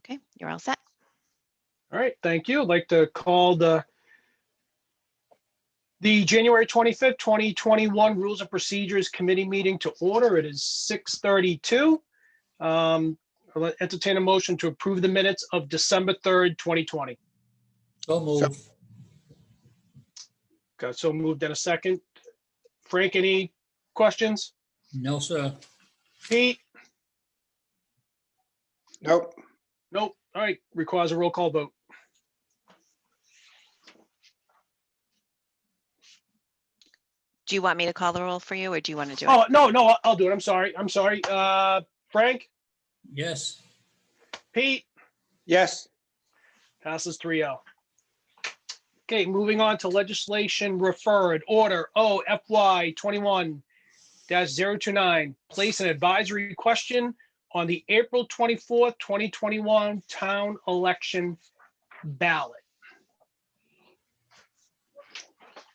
Okay, you're all set. All right, thank you. I'd like to call the January 25th, 2021 Rules and Procedures Committee meeting to order. It is 6:32. I'll entertain a motion to approve the minutes of December 3rd, 2020. So move. Got so moved in a second. Frank, any questions? No, sir. Pete? Nope. Nope. All right, requires a roll call vote. Do you want me to call the roll for you, or do you want to do it? Oh, no, I'll do it. I'm sorry. Frank? Yes. Pete? Yes. Passes 3-0. Okay, moving on to legislation referred, order OFY 21-029. Place an advisory question on the April 24th, 2021 town election ballot.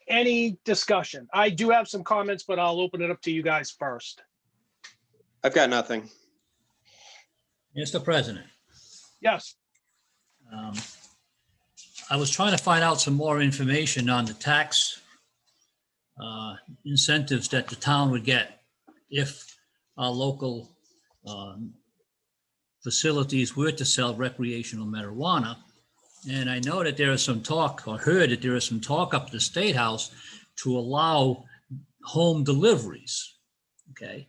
Any discussion? I do have some comments, but I'll open it up to you guys first. I've got nothing. Mr. President, Yes, I was trying to find out some more information on the tax incentives that the town would get if our local facilities were to sell recreational marijuana. And I know that there is some talk, or heard that there is some talk up at the State House to allow home deliveries, okay?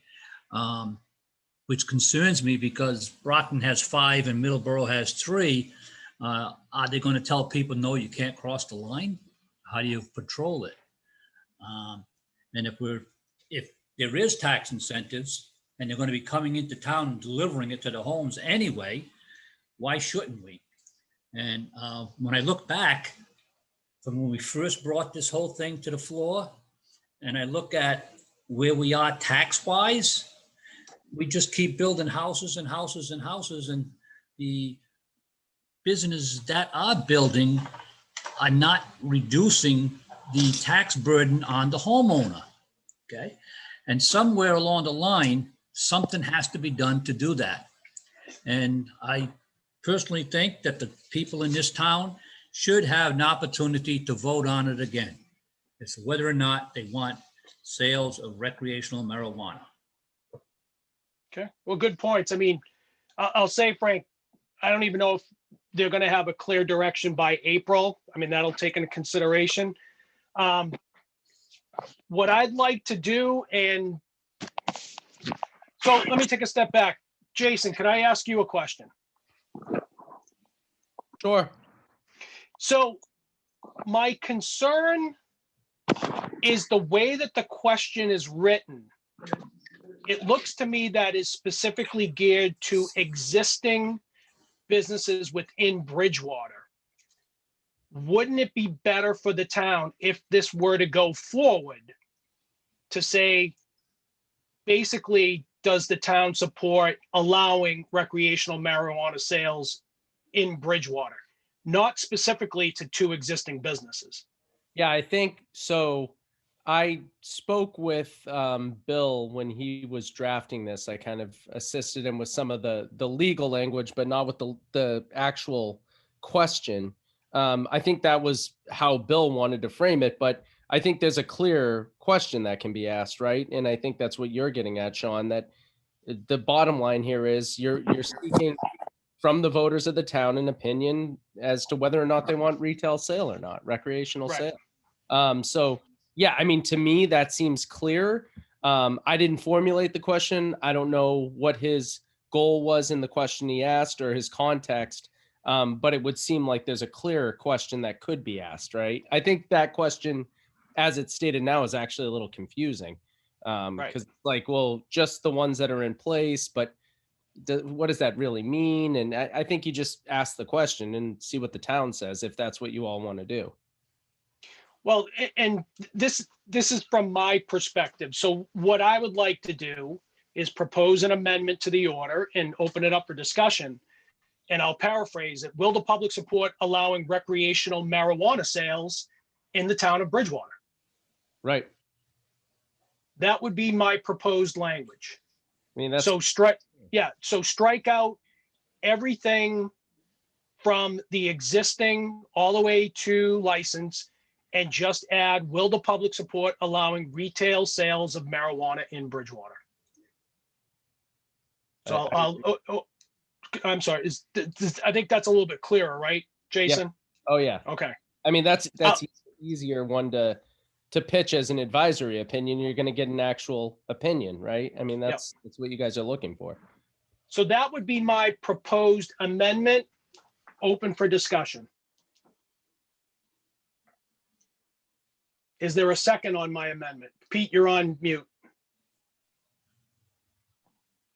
Which concerns me because Brockton has 5 and Middleborough has 3. Are they going to tell people, no, you can't cross the line? How do you patrol it? And if there is tax incentives and they're going to be coming into town and delivering it to the homes anyway, why shouldn't we? And when I look back from when we first brought this whole thing to the floor, and I look at where we are tax-wise, we just keep building houses and houses and houses, and the businesses that are building are not reducing the tax burden on the homeowner, okay? And somewhere along the line, something has to be done to do that. And I personally think that the people in this town should have an opportunity to vote on it again. It's whether or not they want sales of recreational marijuana. okay, well, good points. I mean, I'll say, Frank, I don't even know if they're gonna have a clear direction by April. I mean, that'll take into consideration. What I'd like to do, and so let me take a step back. Jason, could I ask you a question? Sure. So my concern is the way that the question is written. It looks to me that is specifically geared to existing businesses within Bridgewater. Wouldn't it be better for the town if this were to go forward to say, basically, does the town support allowing recreational marijuana sales in Bridgewater, not specifically to 2 existing businesses? Yeah, I think so. I spoke with Bill when he was drafting this. I kind of assisted him with some of the legal language, but not with the actual question. I think that was how Bill wanted to frame it, but I think there's a clear question that can be asked, right? And I think that's what you're getting at, Sean, that the bottom line here is you're seeking from the voters of the town an opinion as to whether or not they want retail sale or not, recreational Right. sale. So yeah, I mean, to me, that seems clear. I didn't formulate the question. I don't know what his goal was in the question he asked or his context, but it would seem like there's a clearer question that could be asked, right? I think that question, as it's stated now, is actually a little confusing. Because like, well, just the ones that are in place, but what does that really mean? And I think you just ask the question and see what the town says, if that's what you all want to do. Well, and this is from my perspective. So what I would like to do is propose an amendment to the order and open it up for discussion. And I'll paraphrase it. Will the public support allowing recreational marijuana sales in the town of Bridgewater? Right. That would be my proposed language. I mean, that's So strike out everything from the existing all the way to license and just add, will the public support allowing retail sales of marijuana in Bridgewater? So I'm sorry, I think that's a little bit clearer, right, Jason? Oh, yeah. Okay, I mean, that's easier one to pitch as an advisory opinion. You're going to get an actual opinion, right? I mean, that's what you guys are looking for. so that would be my proposed amendment, open for discussion. Is there a second on my amendment? Pete, you're on mute.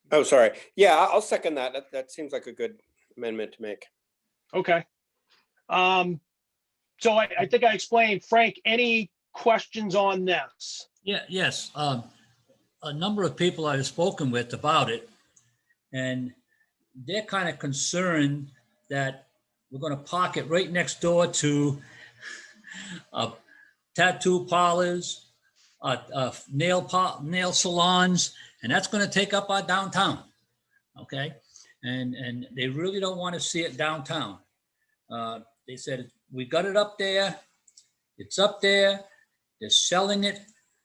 Oh, sorry. Yeah, I'll second that. That seems like a good amendment to make. Okay. So I think I explained. Frank, any questions on this? Yeah, yes. A number of people I've spoken with about it, and they're kind of concerned that we're going to park it right next door to tattoo parlors, nail salons, and that's going to take up our downtown. Okay, and they really don't want to see it downtown. They said we got it up there. It's up there. They're selling it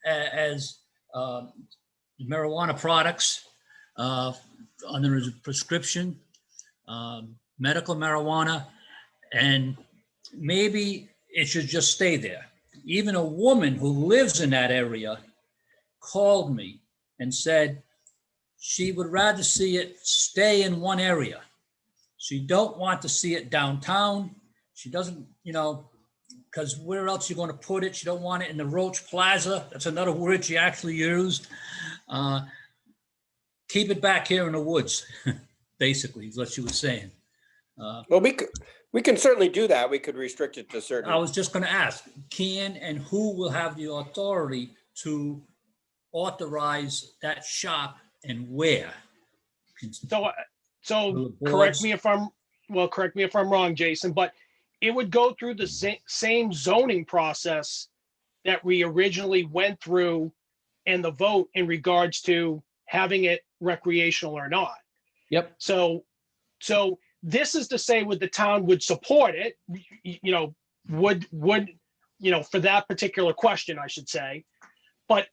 as marijuana products under a prescription, medical marijuana, and maybe it should just stay there. Even a woman who lives in that area called me and said she would rather see it stay in one area. She don't want to see it downtown. She doesn't, because where else you going to put it? She don't want it in the Roach Plaza. That's another word she actually used. Keep it back here in the woods, basically, is what she was saying. Well, we can certainly do that. We could restrict it to certain. I was just going to ask, can and who will have the authority to authorize that shop and where? So correct me if I'm wrong, Jason, but it would go through the same zoning process that we originally went through and the vote in regards to having it recreational or not. Yep. So this is to say, would the town would support it, would for that particular question, I should say. But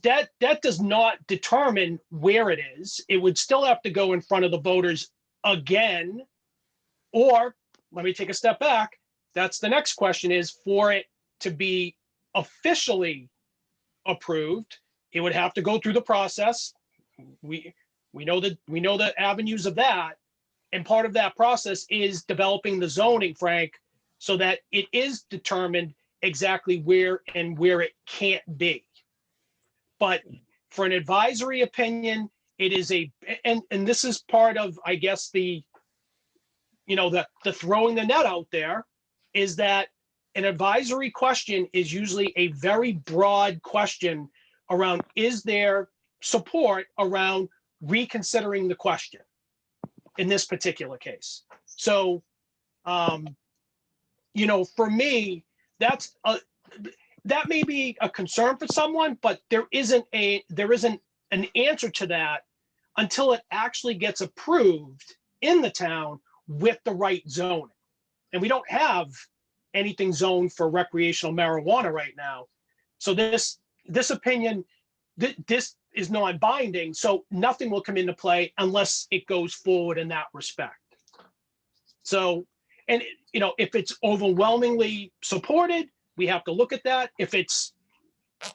that does not determine where it is. It would still have to go in front of the voters again. Or let me take a step back. That's the next question, is for it to be officially approved, it would have to go through the process. We know the avenues of that. And part of that process is developing the zoning, Frank, so that it is determined exactly where it can't be. But for an advisory opinion, it is and this is part of, I guess, the throwing the net out there, is that an advisory question is usually a very broad question around, is there support around reconsidering the question in this particular case? So, for me, that may be a concern for someone, but there isn't an answer to that until it actually gets approved in the town with the right zoning. And we don't have anything zoned for recreational marijuana right now. So this opinion, this is non-binding, so nothing will come into play unless it goes forward in that respect. So, and if it's overwhelmingly supported, we have to look at that. If it's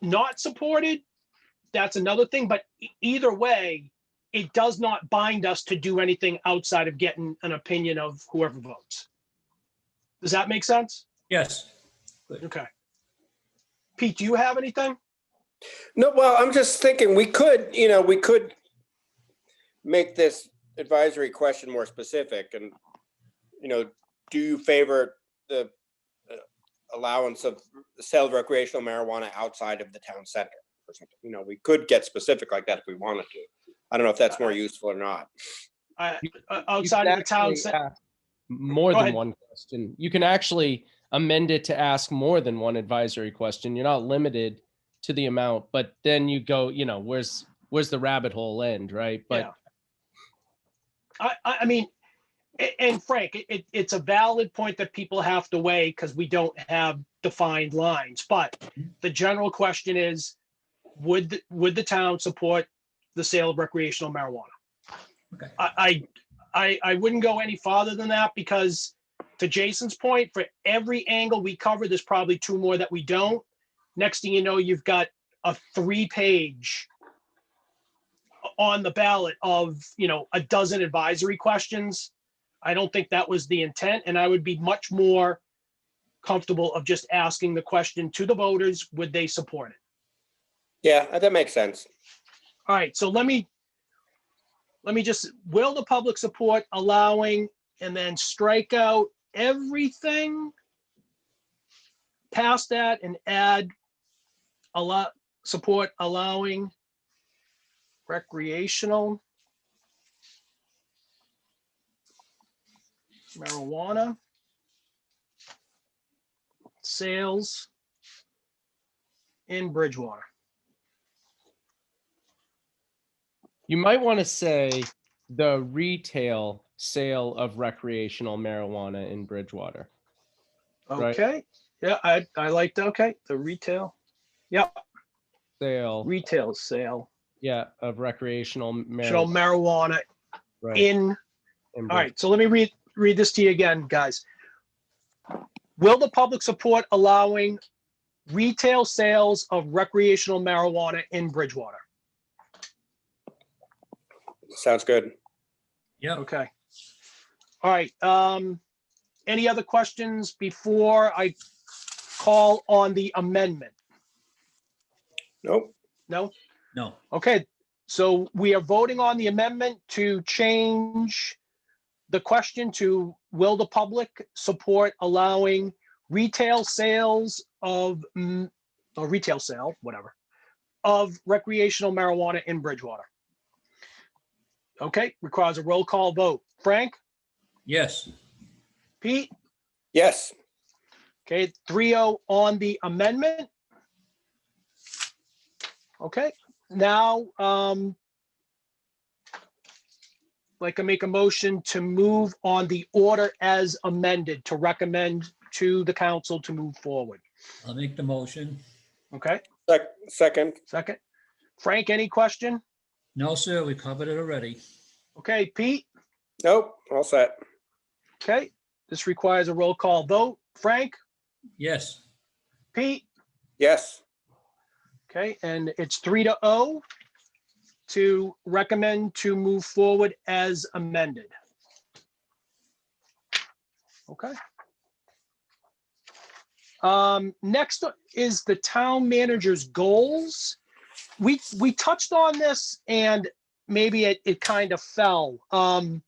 not supported, that's another thing. But either way, it does not bind us to do anything outside of getting an opinion of whoever votes. Does that make sense? Yes. Okay. Pete, do you have anything? No, well, I'm just thinking we could make this advisory question more specific, and do you favor the allowance of the sale of recreational marijuana outside of the town center or something? We could get specific like that if we wanted to. I don't know if that's more useful or not. Outside of the town center. More Go than ahead. one question. You can actually amend it to ask more than one advisory question. You're not limited to the amount, but then you go, where's the rabbit hole end, right? But I mean, And Frank, it's a valid point that people have to weigh because we don't have defined lines. But the general question is, would the town support the sale of recreational marijuana? Okay. I wouldn't go any farther than that because to Jason's point, for every angle we cover, there's probably two more that we don't. Next thing you know, you've got a 3-page on the ballot of, a dozen advisory questions. I don't think that was the intent, and I would be much more comfortable of just asking the question to the voters, would they support it? Yeah, that makes sense. All right, so let me just, will the public support allowing, and then strike out everything past that and add support allowing recreational marijuana sales in Bridgewater. You might want to say the retail sale of recreational marijuana in Bridgewater. Right. Okay, yeah, I like that. Okay, the retail, yeah, Sale, retail sale, yeah, of recreational show marijuana. marijuana Right. in. in All right, so let me read this to you again, guys. Will the public support allowing retail sales of recreational marijuana in Bridgewater? Sounds good. Yeah. Okay. All right. Any other questions before I call on the amendment? Nope. No? No. Okay. So we are voting on the amendment to change the question to, will the public support allowing retail sales of, or retail sale, whatever, of recreational marijuana in Bridgewater? Okay, requires a roll call vote. Frank, Yes. Pete, Yes. okay, 3-0 on the amendment. Okay, now, like I make a motion to move on the order as amended to recommend to the council to move forward. I'll make the motion. Okay, Second. second. Frank, any question? No, sir, we covered it already. Okay, Pete, Nope. All set. okay, this requires a roll call vote. Frank, Yes. Pete, Yes. okay, and it's 3-0 to recommend to move forward as amended. Okay. Next is the town manager's goals. We touched on this and maybe it kind of fell. And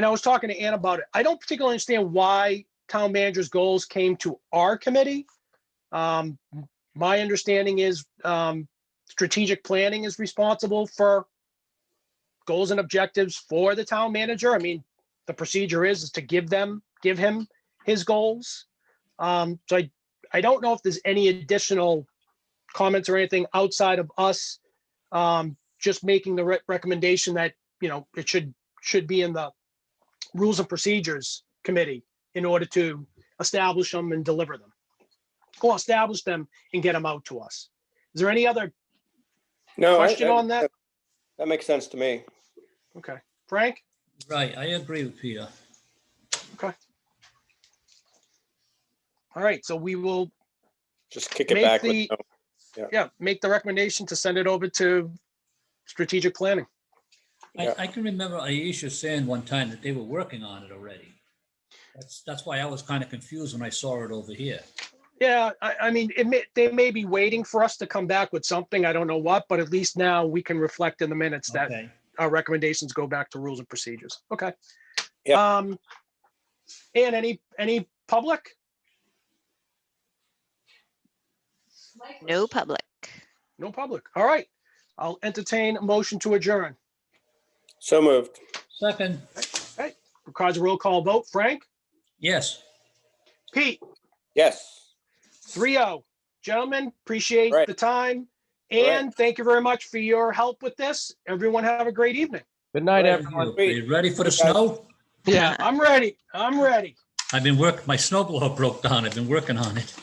I was talking to Ann about it. I don't particularly understand why town manager's goals came to our committee. My understanding is strategic planning is responsible for goals and objectives for the town manager. I mean, the procedure is to give him his goals. So I don't know if there's any additional comments or anything outside of us just making the recommendation that, it should be in the Rules and Procedures Committee in order to establish them and deliver them. Or establish them and get them out to us. Is there any other No. question on that? That makes sense to me. Okay, Frank? Right. I agree with Peter. Okay. All right, so we will, Just kick it Make back. the- make the recommendation to send it over to strategic planning. Yeah. I can remember Aisha saying one time that they were working on it already. That's why I was kind of confused when I saw it over here. Yeah, I mean, they may be waiting for us to come back with something, I don't know what, but at least now we can reflect in the minutes that Okay. our recommendations go back to Rules and Procedures. Okay. Yeah. And any public? No public. No public. All right. I'll entertain a motion to adjourn. So moved. Second. Okay, requires a roll call vote. Frank? Yes. Pete? Yes. 3-0. Gentlemen, appreciate Right. the time. All right. And thank you very much for your help with this. Everyone have a great evening. Good night, Right. everyone. Are you ready for the snow? Yeah. I'm ready. I'm ready. My snowblower broke down. I've been working on it.